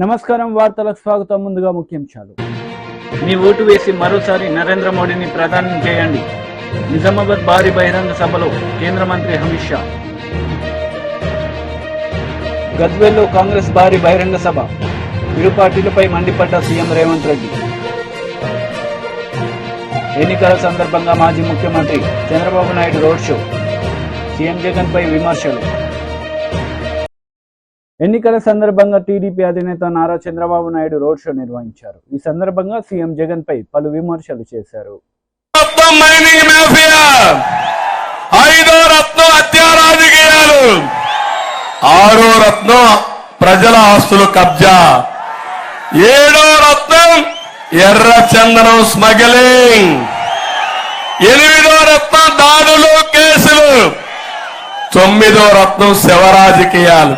నమస్కారం వార్తలకు స్వాగతం. ముందుగా ముఖ్యాంశాలు. మీ ఓటు వేసి మరోసారి నరేంద్ర మోడీని ప్రధాని చేయండి. నిజామాబాద్ భారీ బహిరంగ సభలో కేంద్ర మంత్రి అమిత్ షా. గద్వేల్లో కాంగ్రెస్ భారీ బహిరంగ సభ. ఇరు పార్టీలపై మండిపడ్డ సీఎం రేవంత్ రెడ్డి. ఎన్నికల సందర్భంగా మాజీ ముఖ్యమంత్రి Chandrababu Naidu road show. CM Jagan పై విమర్శలు. ఎన్నికల సందర్భంగా టీడీపీ అధినేత నారా చంద్రబాబు నాయుడు రోడ్ షో నిర్వహించారు. ఈ సందర్భంగా సీఎం జగన్ పై పలు విమర్శలు చేశారు. ఐదో రత్నం హత్యా రాజకీయాలు, ఆరో రత్నం ప్రజల ఆస్తులు కబ్జా, ఏడో రత్నం ఎర్ర చందనం స్మగ్లింగ్, ఎనిమిదో రత్నం దాడులు కేసులు, తొమ్మిదో రత్నం శవ రాజకీయాలు.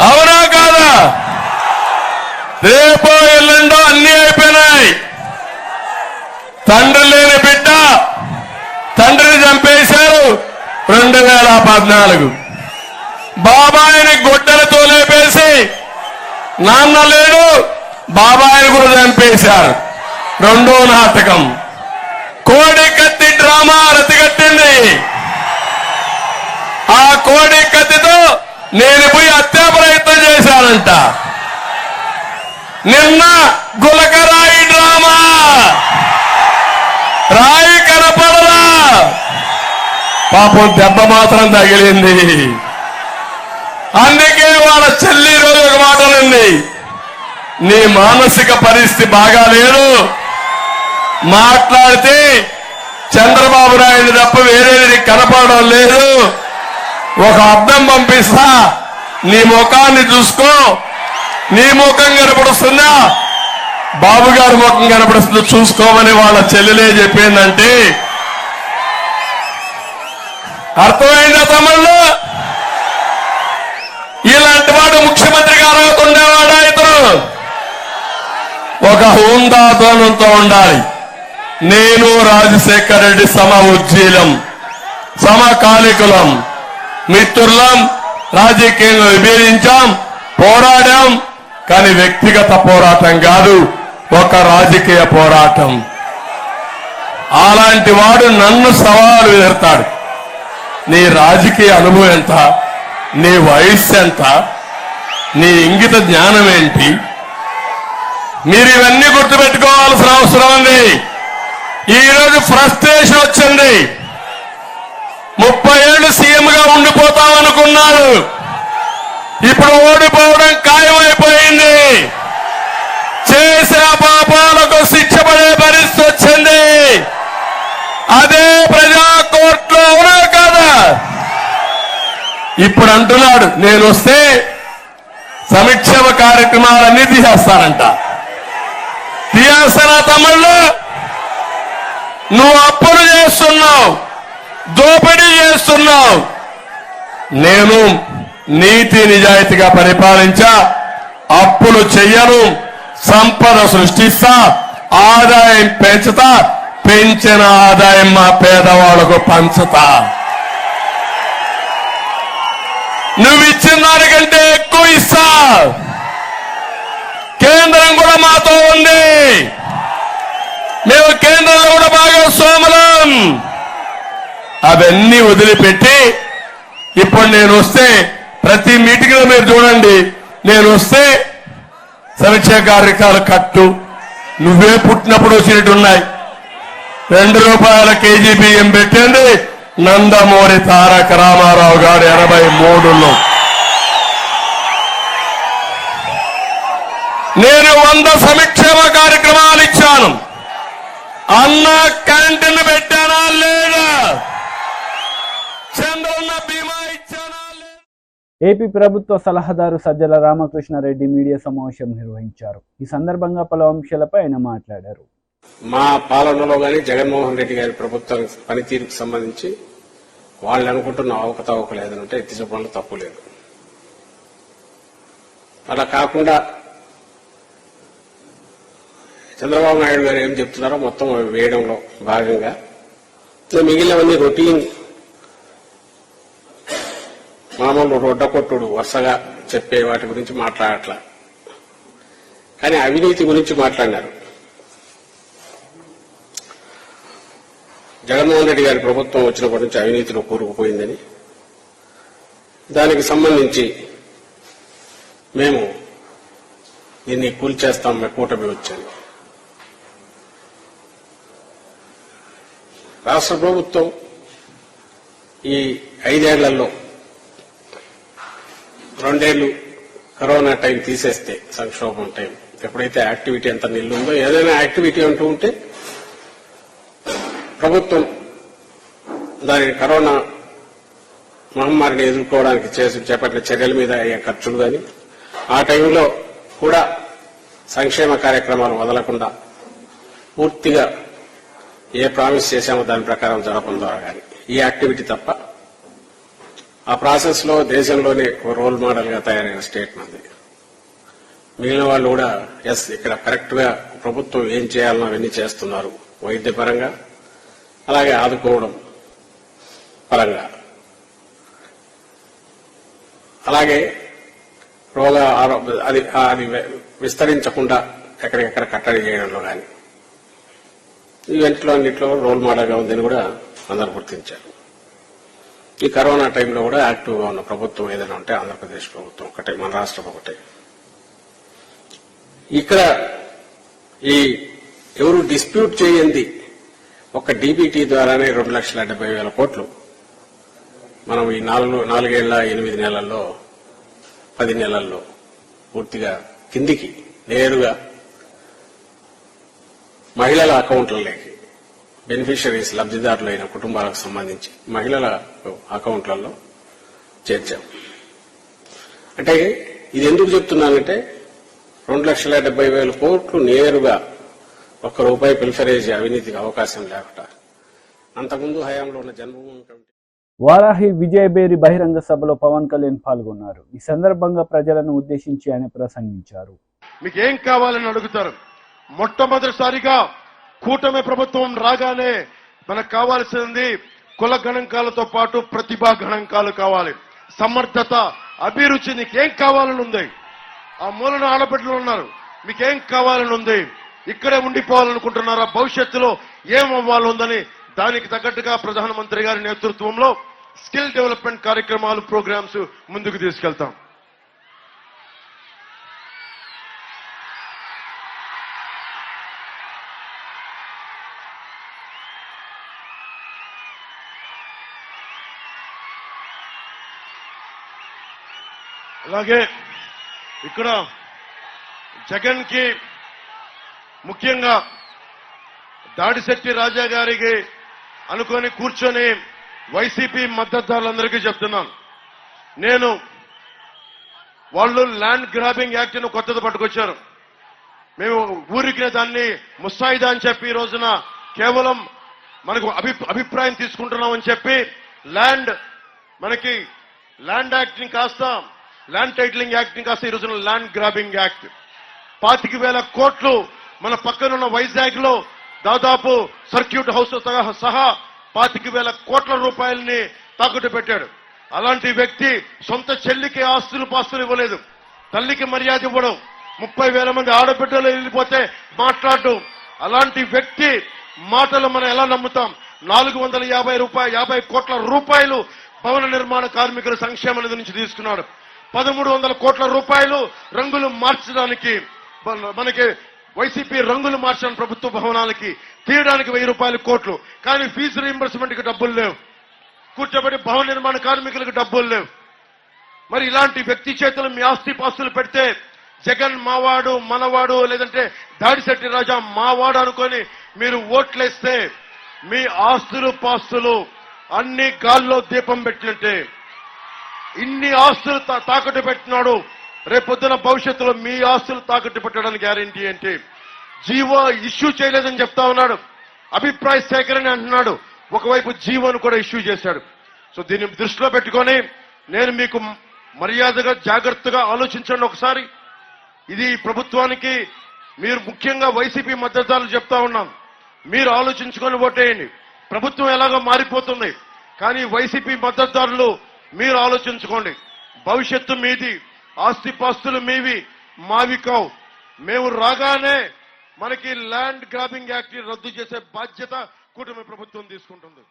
అవునా కాదా? రేపో ఎల్లుండో అన్ని అయిపోయినాయి. తండ్రి లేని బిడ్డ తండ్రిని చంపేశారు 2014. బాబాయిని గుడ్డలతో లేపేసి నాన్న లేడు బాబాయిని కూడా చంపేశారు. రెండో నాటకం. కోడి కత్తి డ్రామా రతిగట్టింది. ఆ కోడి కత్తితో నేను పోయి హత్యా ప్రయత్నం చేశానంట. నిన్న గులకరాయి డ్రామా, రాయి కనపడలా, పాపం దెబ్బ మాత్రం తగిలింది. అందుకే వాళ్ళ చెల్లి రోజు ఒక మాట ఉంది, నీ మానసిక పరిస్థితి బాగా లేదు, మాట్లాడితే చంద్రబాబు నాయుడు తప్ప వేరేది కనపడడం లేదు, ఒక అర్థం పంపిస్తా, నీ ముఖాన్ని చూసుకో, నీ ముఖం కనపడుస్తుందా బాబు గారి ముఖం కనపడుతుందో చూసుకోమని వాళ్ళ చెల్లెలే చెప్పిందంటే అర్థమైందా తమిళ్లో? ఇలాంటి వాడు ముఖ్యమంత్రి గారు ఉండేవాడా? ఇతను ఒక హుందాతనంతో ఉండాలి. నేను రాజశేఖర్ రెడ్డి ఉజ్జీలం, సమకాలికులం, మిత్రులం, రాజకీయంగా విభేదించాం, పోరాడాం. కానీ వ్యక్తిగత పోరాటం కాదు, ఒక రాజకీయ పోరాటం. అలాంటి వాడు నన్ను సవాలు ఎదురుతాడు. నీ రాజకీయ అనుభవం ఎంత, నీ వయస్సు ఎంత, నీ ఇంగిత జ్ఞానం ఏంటి? మీరు ఇవన్నీ గుర్తుపెట్టుకోవాల్సిన అవసరం ఉంది. ఈరోజు ఫ్రస్ట్రేషన్ వచ్చింది. 30 ఏళ్లు సీఎంగా ఉండిపోతామనుకున్నారు, ఇప్పుడు ఓడిపోవడం ఖాయమైపోయింది. చేసే పాపాలకు శిక్ష పడే పరిస్థితి వచ్చింది. అదే ప్రజా కోర్టులో ఉన్నా కదా. ఇప్పుడు అంటున్నాడు, నేను వస్తే సంక్షేమ కార్యక్రమాలన్నీ తీసేస్తానంట. తీసేస్తానా తమ్ముళ్ళు? నువ్వు అప్పులు చేస్తున్నావు, దోపిడీ చేస్తున్నావు. నేను నీతి నిజాయితీగా పరిపాలించా, అప్పులు చెయ్యను, సంపద సృష్టిస్తా, ఆదాయం పెంచుతా, పెంచిన ఆదాయం మా పేదవాళ్లకు పంచుతా. నువ్వు ఇచ్చిన దానికంటే ఎక్కువ ఇస్తా. కేంద్రం కూడా మాతో ఉంది, మేము కేంద్రంలో కూడా భాగస్వాములం. అవన్నీ వదిలిపెట్టి ఇప్పుడు నేను వస్తే ప్రతి మీటింగ్ లో మీరు చూడండి, నేను వస్తే సమీక్ష కార్యక్రమాలు కట్టు, నువ్వే పుట్టినప్పుడు వచ్చినట్టున్నాయి. 2 రూపాయల కేజీ బియ్యం పెట్టింది నందమూరి తారక రామారావు గారు 83లో. నేను 100 సంక్షేమ కార్యక్రమాలు ఇచ్చాను. అన్న క్యాంటీన్ పెట్టానా లేదా? చంద్రన్న బీమా ఇచ్చానా? ఏపీ ప్రభుత్వ సలహాదారు సజ్జల రామకృష్ణారెడ్డి మీడియా సమావేశం నిర్వహించారు. ఈ సందర్భంగా పలు అంశాలపై ఆయన మాట్లాడారు. మా పాలనలో గాని జగన్మోహన్ రెడ్డి గారి ప్రభుత్వం పనితీరుకు సంబంధించి వాళ్ళు అనుకుంటున్న అవకతవకలు ఏదంటే ఎత్తి చూపడంలో తప్పు లేదు. అలా కాకుండా చంద్రబాబు నాయుడు గారు ఏం చెప్తున్నారో మొత్తం వేయడంలో భాగంగా మిగిలినవన్నీ రొటీన్ మామూలు రొడ్డ కొట్టుడు వరుసగా చెప్పే వాటి గురించి మాట్లాడట్లా, కానీ అవినీతి గురించి మాట్లాడినారు. జగన్మోహన్ రెడ్డి గారి ప్రభుత్వం వచ్చినప్పటి నుంచి అవినీతిలో కూరుకుపోయిందని, దానికి సంబంధించి మేము దీన్ని కూల్చేస్తాం, కూటమి వచ్చింది. రాష్ట్ర ప్రభుత్వం ఈ 5 ఏళ్లలో 2 ఏళ్లు కరోనా టైం తీసేస్తే, సంక్షోభం టైం ఎప్పుడైతే యాక్టివిటీ అంత నిల్లుందో, ఏదైనా యాక్టివిటీ అంటూ ఉంటే ప్రభుత్వం దాని కరోనా మహమ్మారిని ఎదుర్కోవడానికి చేపట్టిన చర్యల మీద అయ్యే ఖర్చులు కానీ, ఆ టైంలో కూడా సంక్షేమ కార్యక్రమాలు వదలకుండా పూర్తిగా ఏ ప్రామిస్ చేశామో దాని ప్రకారం జరపడం ద్వారా కానీ ఈ యాక్టివిటీ తప్ప, ఆ ప్రాసెస్ లో దేశంలోనే రోల్ మోడల్ గా తయారైన స్టేట్ మంది. మిగిలిన వాళ్ళు కూడా ఎస్ ఇక్కడ కరెక్ట్ గా ప్రభుత్వం ఏం చేయాలనో అవన్నీ చేస్తున్నారు, వైద్యపరంగా అలాగే ఆదుకోవడం పరంగా, అలాగే రోగ అది విస్తరించకుండా ఎక్కడికెక్కడ కట్టడి చేయడంలో కానీ ఈవెంట్లో అన్నింటిలో రోల్ మోడల్గా ఉందని కూడా అందరూ గుర్తించారు. ఈ కరోనా టైంలో కూడా యాక్టివ్గా ఉన్న ప్రభుత్వం ఏదైనా ఉంటే ఆంధ్రప్రదేశ్ ప్రభుత్వం ఒకటే, మన రాష్ట్రం ఒకటే. ఇక్కడ ఈ ఎవరు డిస్ప్యూట్ చేయండి ఒక డీబీటీ ద్వారానే 2,70,000 కోట్లు మనం ఈ 4 ఏళ్ల 8 నెలల్లో 10 నెలల్లో పూర్తిగా కిందికి నేరుగా మహిళల అకౌంట్లలోకి, బెనిఫిషరీస్ లబ్ధిదారులైన కుటుంబాలకు సంబంధించి మహిళల అకౌంట్లలో చేర్చాం. అంటే ఇది ఎందుకు చెప్తున్నానంటే 2,70,000 కోట్లు నేరుగా ₹1 పిల్ఫరేజ్ అవినీతికి అవకాశం లేకుండా అంతకుముందు హయాంలో ఉన్న జన్మభూమి కమిటీ వారాహి విజయబేరి బహిరంగ సభలో పవన్ కళ్యాణ్ పాల్గొన్నారు. ఈ సందర్భంగా ప్రజలను ఉద్దేశించి ఆయన ప్రసంగించారు. మీకు ఏం కావాలని అడుగుతారు. మొట్టమొదటిసారిగా కూటమి ప్రభుత్వం రాగానే మనకు కావాల్సింది కుల గణాంకాలతో పాటు ప్రతిభా గణాంకాలు కావాలి. సమర్థత, అభిరుచి, నీకేం కావాలని ఉంది. ఆ మూలన ఆడబిడ్డలు ఉన్నారు, మీకేం కావాలని ఉంది. ఇక్కడే ఉండిపోవాలనుకుంటున్నారా, భవిష్యత్తులో ఏమవ్వాలి ఉందని దానికి తగ్గట్టుగా ప్రధానమంత్రి గారి నేతృత్వంలో స్కిల్ డెవలప్మెంట్ కార్యక్రమాలు, ప్రోగ్రామ్స్ ముందుకు తీసుకెళ్తాం. అలాగే ఇక్కడ జగన్ కి ముఖ్యంగా దాడిశెట్టి రాజా గారికి అనుకొని కూర్చొని వైసీపీ మద్దతుదారులందరికీ చెప్తున్నాను, నేను వాళ్ళు ల్యాండ్ గ్రాబింగ్ యాక్ట్ ను కొత్తది పట్టుకొచ్చారు. మేము ఊరికి దాన్ని ముసాయిదా అని చెప్పి ఈ రోజున కేవలం మనకు అభిప్రాయం తీసుకుంటున్నామని చెప్పి మనకి ల్యాండ్ యాక్ట్ ని కాస్త ల్యాండ్ టైటిలింగ్ యాక్ట్ ని కాస్త ఈ రోజున ల్యాండ్ గ్రాబింగ్ యాక్ట్ 25,000 కోట్లు మన పక్కనున్న వైజాగ్ లో దాదాపు సర్క్యూట్ హౌస్ సహా 25,000 కోట్ల రూపాయలని తాకట్టు పెట్టాడు. అలాంటి వ్యక్తి సొంత చెల్లికి ఆస్తులు పాస్తులు ఇవ్వలేదు, తల్లికి మర్యాద ఇవ్వడం, 30,000 మంది ఆడబిడ్డలు వెళ్ళిపోతే మాట్లాడడం. అలాంటి వ్యక్తి మాటలు మనం ఎలా నమ్ముతాం? 450 కోట్ల రూపాయలు భవన నిర్మాణ కార్మికుల సంక్షేమ నిధి నుంచి తీసుకున్నాడు. 1,300 కోట్ల రూపాయలు రంగులు మార్చడానికి, మనకి వైసీపీ రంగులు మార్చడానికి ప్రభుత్వ భవనాలకి తీయడానికి 1,000 కోట్లు. కానీ ఫీజు రీయింబర్స్మెంట్ కి డబ్బులు లేవు, కూర్చోబెట్టి భవన నిర్మాణ కార్మికులకు డబ్బులు లేవు. మరి ఇలాంటి వ్యక్తి చేతులు మీ ఆస్తి పాస్తులు పెడితే జగన్ మావాడు మనవాడు, లేదంటే దాడిశెట్టి రాజా మావాడు అనుకొని మీరు ఓట్లేస్తే మీ ఆస్తులు పాస్తులు అన్ని గాల్లో దీపం పెట్టినట్టే. ఇన్ని ఆస్తులు తాకట్టు పెట్టినాడు, రేపొద్దున భవిష్యత్తులో మీ ఆస్తులు తాకట్టు పెట్టడానికి గ్యారంటీ ఏంటి? జీవో ఇష్యూ చేయలేదని చెప్తా ఉన్నాడు, అభిప్రాయ సేకరణ అంటున్నాడు, ఒకవైపు జీవోను కూడా ఇష్యూ చేశాడు. సో దీన్ని దృష్టిలో పెట్టుకొని నేను మీకు మర్యాదగా జాగ్రత్తగా ఆలోచించండి ఒకసారి. ఇది ప్రభుత్వానికి మీరు ముఖ్యంగా వైసీపీ మద్దతుదారులు చెప్తా ఉన్నాం, మీరు ఆలోచించుకొని ఓటేయండి. ప్రభుత్వం ఎలాగో మారిపోతుంది, కానీ వైసీపీ మద్దతుదారులు మీరు ఆలోచించుకోండి. భవిష్యత్తు మీది, ఆస్తిపాస్తులు మీవి మావి కావు. మేము రాగానే మనకి ల్యాండ్ గ్రాబింగ్ యాక్ట్ రద్దు చేసే బాధ్యత కూటమి ప్రభుత్వం తీసుకుంటుంది.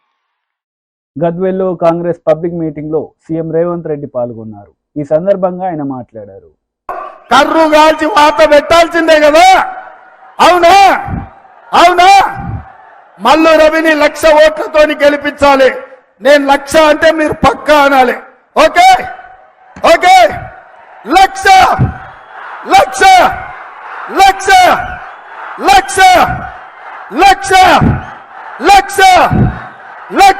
గద్వేల్లో కాంగ్రెస్ పబ్లిక్ మీటింగ్ లో సీఎం రేవంత్ రెడ్డి పాల్గొన్నారు. ఈ సందర్భంగా ఆయన మాట్లాడారు. కర్రు గాల్చి వాత పెట్టాల్సిందే కదా, అవునా అవునా? మల్లు రవిని 1,00,000 ఓట్లతోని గెలిపించాలి. నేను 1,00,000 అంటే మీరు పక్కా అనాలి. ఓకే ఓకే, 1,00,000 1,00,000 1,00,000 1,00,000 1,00,000 1,00,000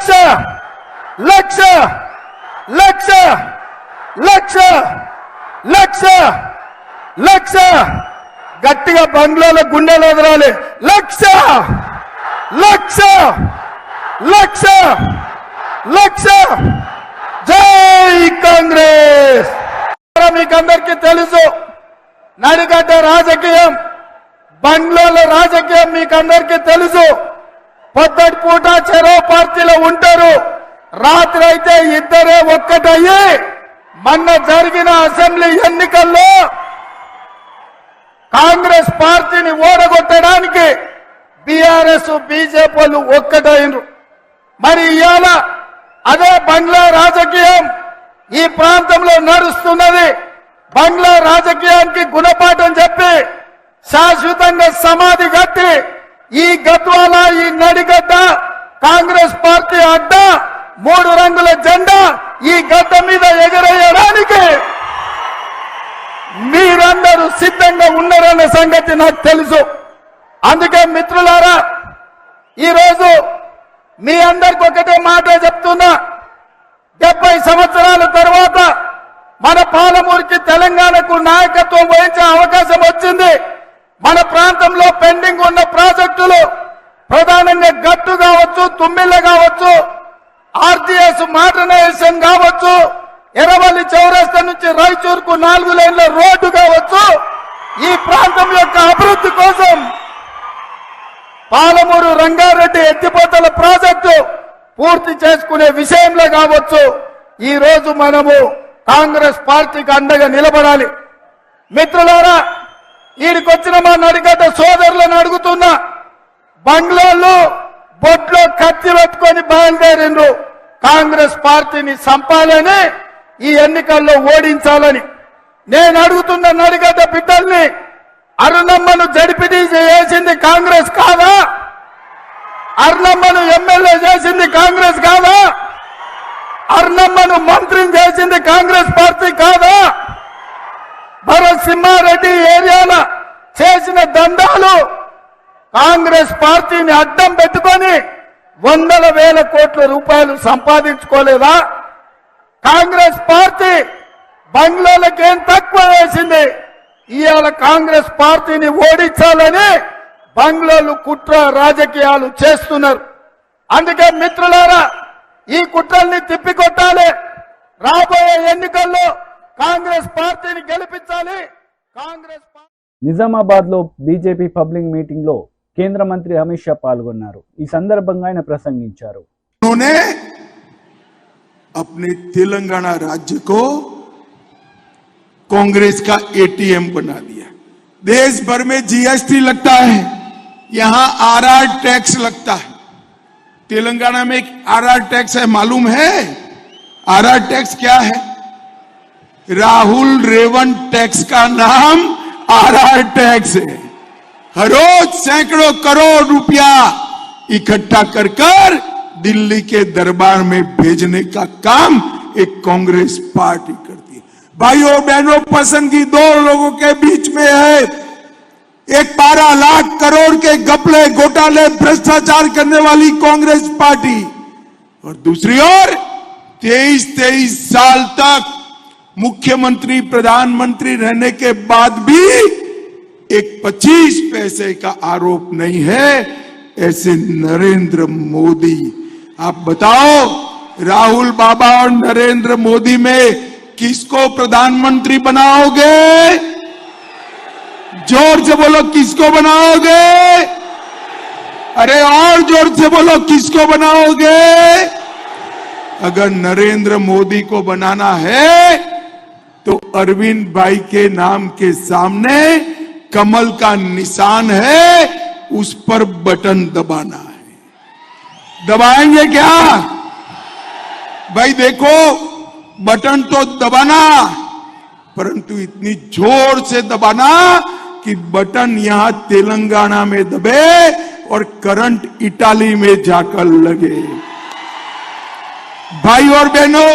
1,00,000 1,00,000 1,00,000 1,00,000 1,00,000 గట్టిగా బంగ్లాలో గుండెలు ఎదరాలి. 1,00,000 1,00,000 1,00,000 1,00,000. జై కాంగ్రెస్. మీకందరికీ తెలుసు, నడిగడ్డ రాజకీయం, బంగ్లాలో రాజకీయం మీకందరికీ తెలుసు. పొద్దటి పూట చెరో పార్టీలో ఉంటారు, రాత్రి అయితే ఇద్దరే ఒక్కటయ్యి మొన్న జరిగిన అసెంబ్లీ ఎన్నికల్లో కాంగ్రెస్ పార్టీని ఓడగొట్టడానికి బీఆర్ఎస్ బీజేపీలు ఒక్కటైనరు. మరి ఇవాళ అదే బంగ్లా రాజకీయం ఈ ప్రాంతంలో నడుస్తున్నది. బంగ్లా రాజకీయానికి గుణపాఠం చెప్పి శాశ్వతంగా సమాధి కట్టి ఈ గద్వాల, ఈ నడిగడ్డ కాంగ్రెస్ పార్టీ అడ్డ 3 రంగుల జెండా ఈ గడ్డ మీద ఎగరేయడానికి మీరందరూ సిద్ధంగా ఉన్నారన్న సంగతి నాకు తెలుసు. అందుకే మిత్రులారా, ఈరోజు మీ అందరికి ఒకటే మాట చెప్తున్నా. 70 సంవత్సరాల తర్వాత మన పాలమూరుకి, తెలంగాణకు నాయకత్వం వహించే అవకాశం వచ్చింది. మన ప్రాంతంలో పెండింగ్ ఉన్న ప్రాజెక్టులు ప్రధానంగా గట్టు కావచ్చు, తుమ్మిళ్ళ కావచ్చు, ఆర్టీఎస్ మోడర్నైజేషన్ కావచ్చు, ఎర్రవల్లి చౌరస్తా నుంచి రాయచూర్కు 4 లేన్ల రోడ్డు కావచ్చు, ఈ ప్రాంతం యొక్క అభివృద్ధి కోసం పాలమూరు రంగారెడ్డి ఎత్తిపోతల ప్రాజెక్టు పూర్తి చేసుకునే విషయంలో కావచ్చు, ఈ రోజు మనము కాంగ్రెస్ పార్టీకి అండగా నిలబడాలి. మిత్రులారా, ఈడికొచ్చిన మా నడిగడ్డ సోదరులను అడుగుతున్నా, బంగ్లాలో బొట్లో కత్తి పెట్టుకొని బయలుదేరిండ్రు కాంగ్రెస్ పార్టీని చంపాలని, ఈ ఎన్నికల్లో ఓడించాలని. నేను అడుగుతున్న నడిగడ్డ బిడ్డల్ని, అరుణమ్మను జడిపిటీసీ చేసింది కాంగ్రెస్ కాదా? అరుణమ్మను ఎమ్మెల్యే చేసింది కాంగ్రెస్ కాదా? అరుణమ్మను మంత్రిని చేసింది కాంగ్రెస్ పార్టీ కాదా? భరత్ సింహారెడ్డి ఏరియాలో చేసిన దందాలు కాంగ్రెస్ పార్టీని అడ్డం పెట్టుకొని 100,000 కోట్ల రూపాయలు సంపాదించుకోలేదా? కాంగ్రెస్ పార్టీ బంగ్లాలకు ఏం తక్కువ వేసింది? ఇవాళ కాంగ్రెస్ పార్టీని ఓడించాలని బంగ్లాలు కుట్ర రాజకీయాలు చేస్తున్నారు. అందుకే మిత్రులారా, ఈ కుట్రల్ని తిప్పికొట్టాలి. రాబోయే ఎన్నికల్లో కాంగ్రెస్ పార్టీని గెలిపించాలి. కాంగ్రెస్ నిజామాబాద్ లో బీజేపీ పబ్లిక్ మీటింగ్ లో కేంద్ర మంత్రి అమిత్ షా పాల్గొన్నారు. ఈ సందర్భంగా ఆయన ప్రసంగించారు. उन्होंने अपने तेलंगाना राज्य को कांग्रेस का एटीएम बना दिया। देश भर में जीएसटी लगता है, यहां आरआर टैक्स लगता है। तेलंगाना में आरआर टैक्स है, मालूम है आरआर टैक्स क्या है? राहुल रेवंत टैक्स का नाम आरआर टैक्स है। हर रोज सैकड़ों करोड़ रुपया इकट्ठा कर दिल्ली के दरबार में भेजने का काम एक कांग्रेस पार्टी करती है। भाइयों बहनों, पसंदगी 2 लोगों के बीच में है। एक 12 लाख करोड़ के घपले घोटाले भ्रष्टाचार करने वाली कांग्रेस पार्टी, और दूसरी ओर 23 साल तक मुख्यमंत्री प्रधानमंत्री रहने के बाद भी एक 25 पैसे का आरोप नहीं है, ऐसे नरेंद्र मोदी। आप बताओ, राहुल बाबा और नरेंद्र मोदी में किसको प्रधानमंत्री बनाओगे? जोर से बोलो, किसको बनाओगे? अरे और जोर से बोलो, किसको बनाओगे? अगर नरेंद्र मोदी को बनाना है तो अरविंद भाई के नाम के सामने कमल का निशान है, उस पर बटन दबाना है। दबाएंगे क्या भाई? देखो, बटन तो दबाना, परंतु इतनी जोर से दबाना कि बटन यहां तेलंगाना में दबे और करंट इटाली में जाकर लगे। भाई और बहनों,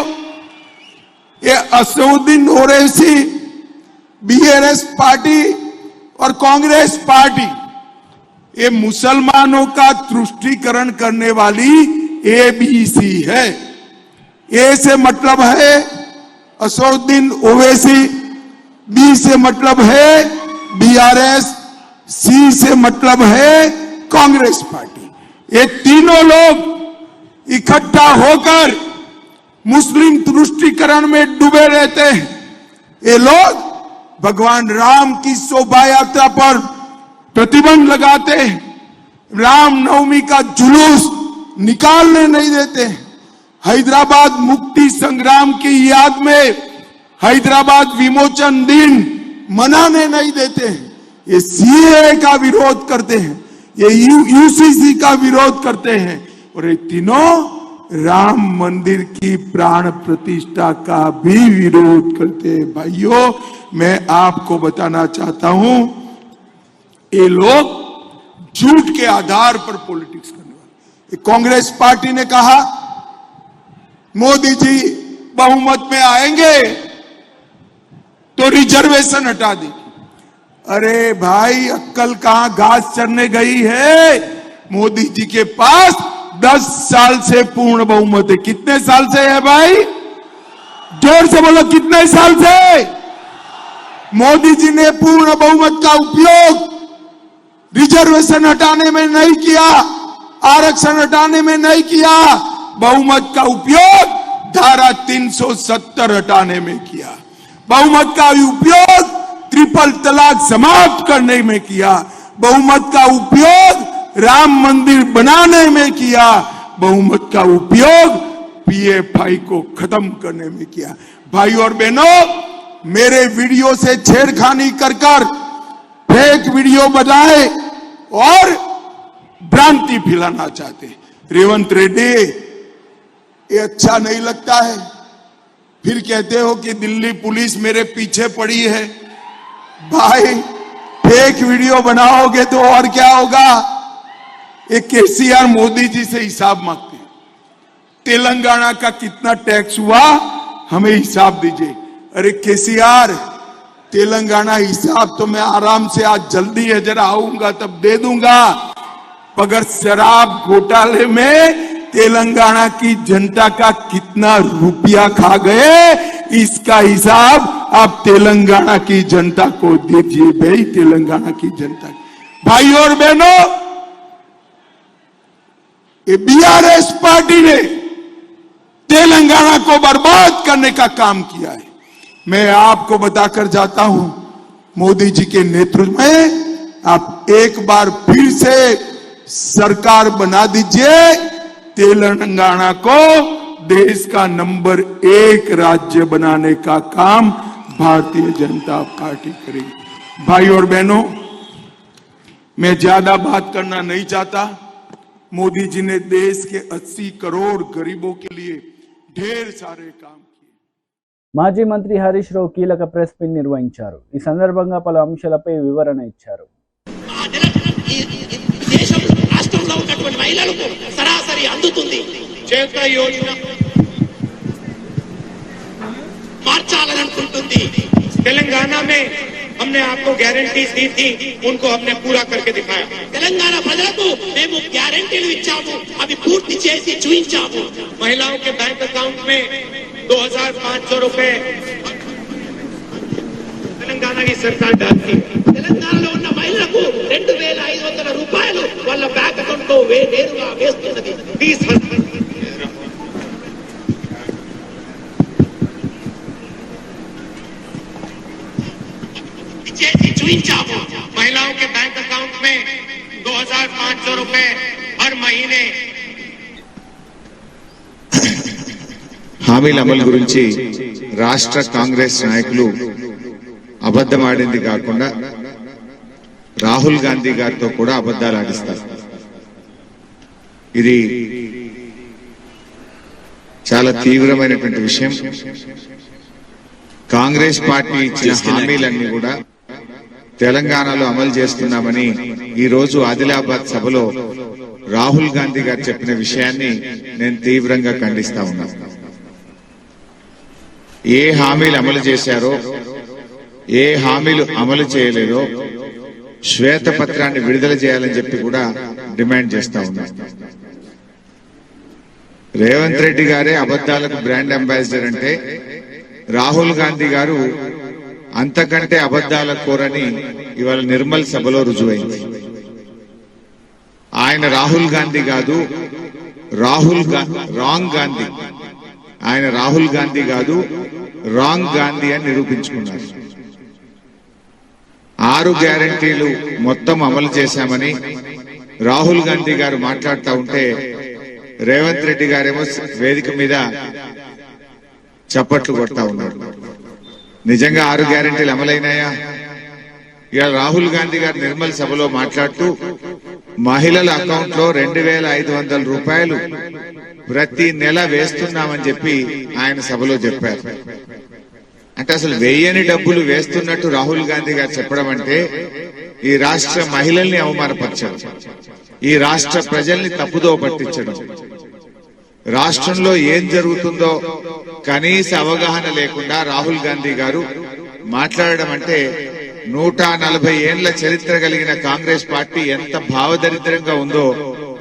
ये असदुद्दीन ओवैसी, बीआरएस पार्टी और कांग्रेस पार्टी, ये मुसलमानों का तुष्टीकरण करने वाली एबीसी है। ए से मतलब है असदुद्दीन ओवैसी, बी से मतलब है बीआरएस, सी से मतलब है कांग्रेस पार्टी। ये तीनों लोग इकट्ठा होकर मुस्लिम तुष्टीकरण में डूबे रहते हैं। ये लोग भगवान राम की शोभा यात्रा पर प्रतिबंध लगाते हैं, रामनवमी का जुलूस निकालने नहीं देते हैं, हैदराबाद मुक्ति संग्राम की याद में हैदराबाद विमोचन दिन मनाने नहीं देते हैं, ये सीए का विरोध करते हैं, ये यूसीसी का विरोध करते हैं, और ये तीनों राम मंदिर की प्राण प्रतिष्ठा का भी विरोध करते हैं। भाइयों, मैं आपको बताना चाहता हूं, ये लोग झूठ के आधार पर पॉलिटिक्स करने वाले। कांग्रेस पार्टी ने कहा मोदी जी बहुमत में आएंगे तो रिजर्वेशन हटा दी। अरे भाई, अक्कल कहां घास चरने गई है? मोदी जी के पास 10 साल से पूर्ण बहुमत है। कितने साल से है भाई? जोर से बोलो, कितने साल से? मोदी जी ने पूर्ण बहुमत का उपयोग रिजर्वेशन हटाने में नहीं किया, आरक्षण हटाने में नहीं किया, बहुमत का उपयोग धारा 370 हटाने में किया, बहुमत का उपयोग ट्रिपल तलाक समाप्त करने में किया, बहुमत का उपयोग राम मंदिर बनाने में किया, बहुमत का उपयोग पीएफआई को खत्म करने में किया। भाई और बहनों, मेरे वीडियो से छेड़खानी कर फेक वीडियो बनाए और भ्रांति फैलाना चाहते। रेवंत रेड्डी, ये अच्छा नहीं लगता है। फिर कहते हो कि दिल्ली पुलिस मेरे पीछे पड़ी है। भाई, फेक वीडियो बनाओगे तो और क्या होगा? ये केसीआर मोदी जी से हिसाब मांगते हैं। तेलंगाना का कितना टैक्स हुआ, हमें हिसाब दीजिए। अरे केसीआर, तेलंगाना हिसाब तो मैं आराम से, आज जल्दी है, जरा आऊंगा तब दे दूंगा, मगर शराब घोटाले में तेलंगाना की जनता का कितना रुपया खा गए, इसका हिसाब आप तेलंगाना की जनता को दीजिए। भाई, तेलंगाना की जनता, भाई और बहनों, ये बीआरएस पार्टी ने तेलंगाना को बर्बाद करने का काम किया है। मैं आपको बताकर जाता हूं, मोदी जी के नेतृत्व में आप एक बार फिर से सरकार बना दीजिए, तेलंगाना को देश का नंबर 1 राज्य बनाने का काम भारतीय जनता पार्टी करेगी। भाई और बहनों, मैं ज्यादा बात करना नहीं चाहता। मोदी जी ने देश के 80 करोड़ गरीबों के लिए ढेर सारे काम किए। మాజీ మంత్రి హరీష్ రావు కీలక ప్రెస్ మీట్ నిర్వహించారు. ఈ సందర్భంగా పలు అంశాలపై వివరణ ఇచ్చారు. రాష్ట్రంలో ఉన్నటువంటి మహిళలకు సరాసరి అందుతుంది. చేత యోజన మార్చాలనుకుంటుంది. తెలంగాణ में हमने आपको गारंटीज दी थी, उनको हमने पूरा करके दिखाया. తెలంగాణ ప్రజలకు మేము గ్యారెంటీలు ఇచ్చాము, అవి పూర్తి చేసి చూపించాము. महिलाओं के बैंक अकाउंट में 2500 रुपए తెలంగాణ की सरकार डालती. తెలంగాణలో ఉన్న మహిళలకు 2500 రూపాయలు వాళ్ళ బ్యాంక్ అకౌంట్ లో నేరుగా వేస్తున్నది. 30,000 చూపించాము. महिलाओं के बैंक अकाउंट में 2500 रुपए हर महीने. హామీల అమలు గురించి రాష్ట్ర కాంగ్రెస్ నాయకులు అబద్ధమాడింది కాకుండా రాహుల్ గాంధీ గారితో కూడా అబద్ధాలు ఆడిస్తారు. ఇది చాలా తీవ్రమైనటువంటి విషయం. కాంగ్రెస్ పార్టీ ఇచ్చిన హామీలన్నీ కూడా తెలంగాణలో అమలు చేస్తున్నామని ఈ రోజు ఆదిలాబాద్ సభలో రాహుల్ గాంధీ గారు చెప్పిన విషయాన్ని నేను తీవ్రంగా ఖండిస్తా ఉన్నా. ఏ హామీలు అమలు చేశారో, ఏ హామీలు అమలు చేయలేదో శ్వేతపత్రాన్ని విడుదల చేయాలని చెప్పి కూడా డిమాండ్ చేస్తా ఉన్నా. రేవంత్ రెడ్డి గారే అబద్ధాలకు బ్రాండ్ అంబాసిడర్ అంటే రాహుల్ గాంధీ గారు అంతకంటే అబద్ధాల కోరని ఇవాళ నిర్మల్ సభలో రుజువైంది. ఆయన రాహుల్ గాంధీ కాదు, రాంగ్ గాంధీ. ఆయన రాహుల్ గాంధీ కాదు, రాంగ్ గాంధీ అని నిరూపించుకున్నారు. 6 గ్యారంటీలు మొత్తం అమలు చేశామని రాహుల్ గాంధీ గారు మాట్లాడుతూ ఉంటే రేవంత్ రెడ్డి గారేమో వేదిక మీద చప్పట్లు కొడతా ఉన్నారు. నిజంగా 6 గ్యారంటీలు అమలైనాయా? ఇవాళ రాహుల్ గాంధీ గారు నిర్మల్ సభలో మాట్లాడుతూ మహిళల అకౌంట్ లో 2,500 రూపాయలు ప్రతి నెల వేస్తున్నామని చెప్పి ఆయన సభలో చెప్పారు. అంటే అసలు వేయని డబ్బులు వేస్తున్నట్టు రాహుల్ గాంధీ గారు చెప్పడం అంటే ఈ రాష్ట్ర మహిళల్ని అవమానపరచడం, ఈ రాష్ట్ర ప్రజల్ని తప్పుదో పట్టించడం, రాష్ట్రంలో ఏం జరుగుతుందో కనీస అవగాహన లేకుండా రాహుల్ గాంధీ గారు మాట్లాడడం అంటే 140 ఏళ్ల చరిత్ర కలిగిన కాంగ్రెస్ పార్టీ ఎంత భావదరిద్రంగా ఉందో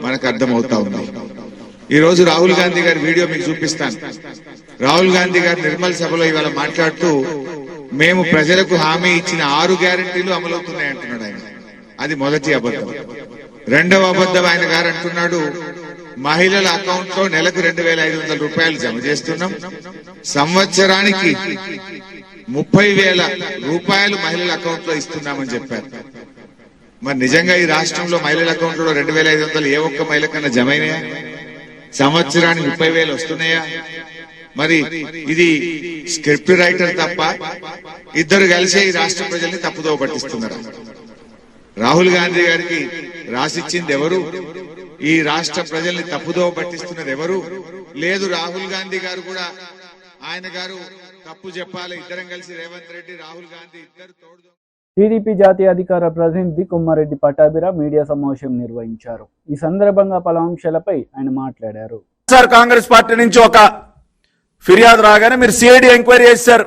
మనకు అర్థమవుతా ఉంది. ఈ రోజు రాహుల్ గాంధీ గారి వీడియో మీకు చూపిస్తాను. రాహుల్ గాంధీ గారు నిర్మల్ సభలో ఇవాళ మాట్లాడుతూ మేము ప్రజలకు హామీ ఇచ్చిన 6 గ్యారెంటీలు అమలవుతున్నాయి అంటున్నాడు ఆయన. అది మొదటి అబద్ధం. రెండవ అబద్ధం ఆయన గారు అంటున్నాడు మహిళల అకౌంట్ లో నెలకు 2,500 రూపాయలు జమ చేస్తున్నాం, సంవత్సరానికి 30,000 రూపాయలు మహిళల అకౌంట్ లో ఇస్తున్నామని చెప్పారు. మరి నిజంగా ఈ రాష్ట్రంలో మహిళల అకౌంట్ లో 2,500 ఏ ఒక్క మహిళ కన్నా జమ అయినాయా? సంవత్సరానికి 30,000 వస్తున్నాయా? మరి ఇది స్క్రిప్ట్ రైటర్ తప్ప ఇద్దరు కలిసే ఈ రాష్ట్ర ప్రజల్ని తప్పుదో పట్టిస్తున్నారు. రాహుల్ గాంధీ గారికి రాసిచ్చింది ఎవరు? ఈ రాష్ట్ర ప్రజల్ని తప్పుదో పట్టిస్తున్నది ఎవరు? లేదు, రాహుల్ గాంధీ గారు కూడా ఆయన గారు తప్పు చెప్పాలి. ఇద్దరం కలిసి రేవంత్ రెడ్డి, రాహుల్ గాంధీ ఇద్దరు తోడు. టీడీపీ జాతీయ అధికార ప్రతినిధి కొమ్మారెడ్డి పట్టాభిరా మీడియా సమావేశం నిర్వహించారు. ఈ సందర్భంగా పలు అంశాలపై ఆయన మాట్లాడారు. సార్, కాంగ్రెస్ పార్టీ నుంచి ఒక ఫిర్యాదు రాగానే మీరు సిఐడి ఎంక్వైరీ చేశారు.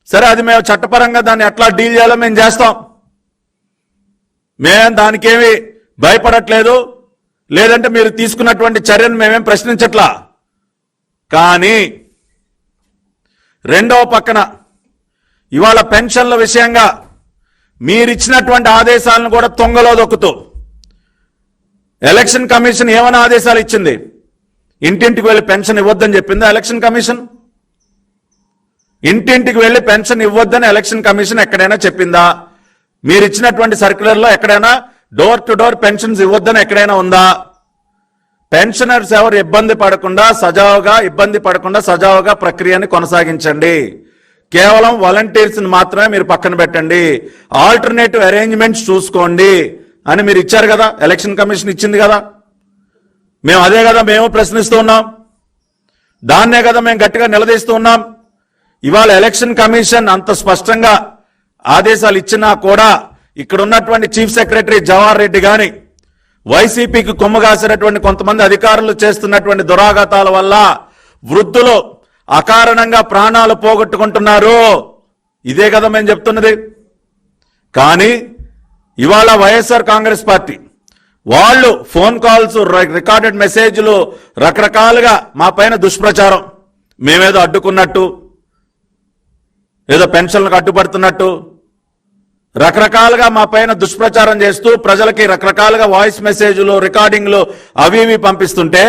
సరే, అది మేము చట్టపరంగా దాన్ని ఎట్లా డీల్ చేయాలో మేము చేస్తాం. మేమేం దానికేమి భయపడట్లేదు, లేదంటే మీరు తీసుకున్నటువంటి చర్యను మేమేం ప్రశ్నించట్లా. కానీ రెండవ పక్కన ఇవాళ పెన్షన్ల విషయంగా మీరిచ్చినటువంటి ఆదేశాలను కూడా తొంగలో దొక్కుతూ ఎలక్షన్ కమిషన్ ఏమైనా ఆదేశాలు ఇచ్చింది? ఇంటింటికి వెళ్ళి పెన్షన్ ఇవ్వద్దని చెప్పిందా ఎలక్షన్ కమిషన్? ఇంటింటికి వెళ్ళి పెన్షన్ ఇవ్వద్దని ఎలక్షన్ కమిషన్ ఎక్కడైనా చెప్పిందా? మీరు ఇచ్చినటువంటి సర్క్యులర్లో ఎక్కడైనా డోర్ టు డోర్ పెన్షన్స్ ఇవ్వద్దని ఎక్కడైనా ఉందా? పెన్షనర్స్ ఎవరు ఇబ్బంది పడకుండా సజావుగా ప్రక్రియని కొనసాగించండి. కేవలం వాలంటీర్స్ మాత్రమే మీరు పక్కన పెట్టండి, ఆల్టర్నేటివ్ అరేంజ్మెంట్స్ చూసుకోండి అని మీరు ఇచ్చారు కదా, ఎలక్షన్ కమిషన్ ఇచ్చింది కదా. మేము అదే కదా మేము ప్రశ్నిస్తూ ఉన్నాం, దాన్నే కదా మేము గట్టిగా నిలదీస్తూ ఉన్నాం. ఇవాళ ఎలక్షన్ కమిషన్ అంత స్పష్టంగా ఆదేశాలు ఇచ్చినా కూడా ఇక్కడ ఉన్నటువంటి చీఫ్ సెక్రటరీ జవహర్ రెడ్డి గాని వైసీపీకి కొమ్మగాసినటువంటి కొంతమంది అధికారులు చేస్తున్నటువంటి దురాఘాతాల వల్ల వృద్ధులు అకారణంగా ప్రాణాలు పోగొట్టుకుంటున్నారు. ఇదే కదా మేము చెప్తున్నది. కానీ ఇవాళ వైఎస్ఆర్ కాంగ్రెస్ పార్టీ వాళ్ళు ఫోన్ కాల్స్, రికార్డెడ్ మెసేజ్లు, రకరకాలుగా మా పైన దుష్ప్రచారం, మేమేదో అడ్డుకున్నట్టు, ఏదో పెన్షన్లకు అడ్డుపడుతున్నట్టు రకరకాలుగా మా పైన దుష్ప్రచారం చేస్తూ ప్రజలకి రకరకాలుగా వాయిస్ మెసేజ్లు, రికార్డింగ్లు అవి ఇవి పంపిస్తుంటే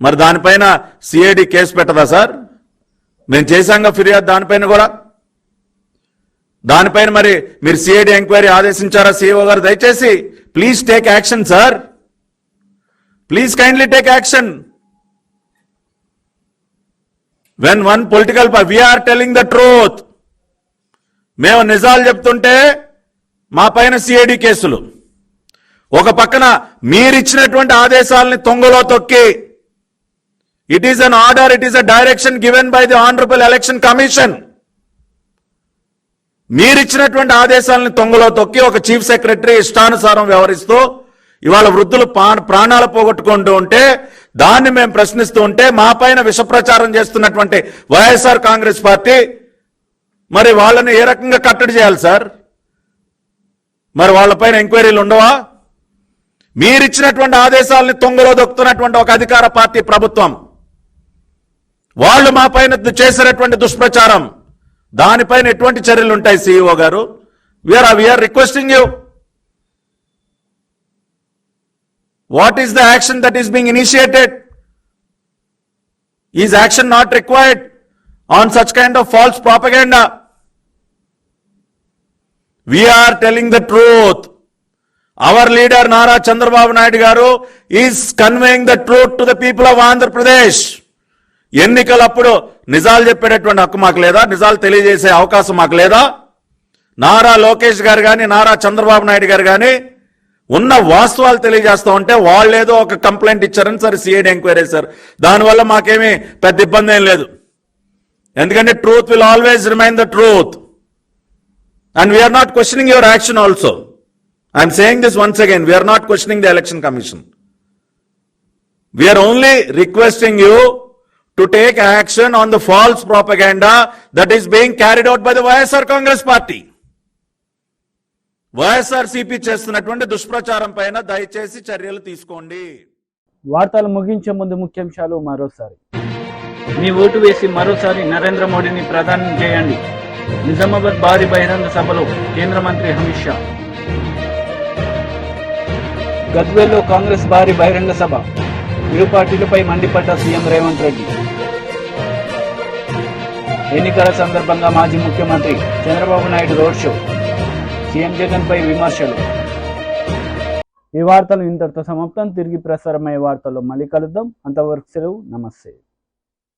మరి దానిపైన సిఐడి కేసు పెట్టదా సార్? మేము చేశాంగా ఫిర్యాదు దానిపైన కూడా. దానిపైన మరి మీరు సిఐడి ఎంక్వైరీ ఆదేశించారా సిఇఓ గారు? దయచేసి please take action sir, please kindly take action. When one political we are telling the truth. మేము నిజాలు చెప్తుంటే మా పైన సిఐడి కేసులు, ఒక పక్కన మీరిచ్చినటువంటి ఆదేశాలని తొంగలో తొక్కి, it is an order, it is a direction given by the honourable Election Commission. మీరిచ్చినటువంటి ఆదేశాలను తొంగలో తొక్కి ఒక చీఫ్ సెక్రటరీ ఇష్టానుసారం వ్యవహరిస్తూ ఇవాళ వృద్ధులు ప్రాణాలు పోగొట్టుకుంటూ ఉంటే దాన్ని మేము ప్రశ్నిస్తూ ఉంటే మా పైన విష ప్రచారం చేస్తున్నటువంటి వైఎస్ఆర్ కాంగ్రెస్ పార్టీ మరి వాళ్ళని ఏ రకంగా కట్టడి చేయాలి సార్? మరి వాళ్ళపైన ఎంక్వైరీలు ఉండవా? మీరిచ్చినటువంటి ఆదేశాలని తొంగలో దొక్కుతున్నటువంటి ఒక అధికార పార్టీ ప్రభుత్వం, వాళ్ళు మా పైన చేసినటువంటి దుష్ప్రచారం, దానిపైన ఎటువంటి చర్యలు ఉంటాయి సిఇఓ గారు? We are requesting you, what is the action that is being initiated? Is action not required on such kind of false propaganda? We are telling the truth. Our leader Nara Chandrababu Naidu garu is conveying the truth to the people of Andhra Pradesh. ఎన్నికలప్పుడు నిజాలు చెప్పేటటువంటి హక్కు మాకు లేదా? నిజాలు తెలియజేసే అవకాశం మాకు లేదా? నారా లోకేష్ గారు కానీ నారా చంద్రబాబు నాయుడు గారు కానీ ఉన్న వాస్తవాలు తెలియజేస్తూ ఉంటే వాళ్ళేదో ఒక కంప్లైంట్ ఇచ్చారని సరే సిఐడి ఎంక్వైరీ చేశారు. దానివల్ల మాకేమీ పెద్ద ఇబ్బంది ఏం లేదు, ఎందుకంటే truth will always remain the truth. And we are not questioning your action also. I am saying this once again, we are not questioning the election commission. We are only requesting you to take action on the false propaganda that is being carried out by the YSR Congress party. YSRCP చేస్తున్నటువంటి దుష్ప్రచారం పైన దయచేసి చర్యలు తీసుకోండి. వార్తలు ముగించే ముందు ముఖ్యాంశాలు మరోసారి. మీ ఓటు వేసి మరోసారి నరేంద్ర మోడీని ప్రధాని చేయండి. నిజామాబాద్ భారీ బహిరంగ సభలో కేంద్ర మంత్రి అమిత్ షా. గద్వేల్లో కాంగ్రెస్ భారీ బహిరంగ సభ, ఇరు పార్టీలపై మండిపడ్డ సీఎం రేవంత్ రెడ్డి. ఎన్నికల సందర్భంగా మాజీ ముఖ్యమంత్రి Chandrababu Naidu road show, CM Jagan పై విమర్శలు. ఈ వార్తలు ఇంతటితో సమాప్తం. తిరిగి ప్రసారమయ్యే వార్తల్లో మళ్ళీ కలుద్దాం. అంతవరకు సెలవు. నమస్తే.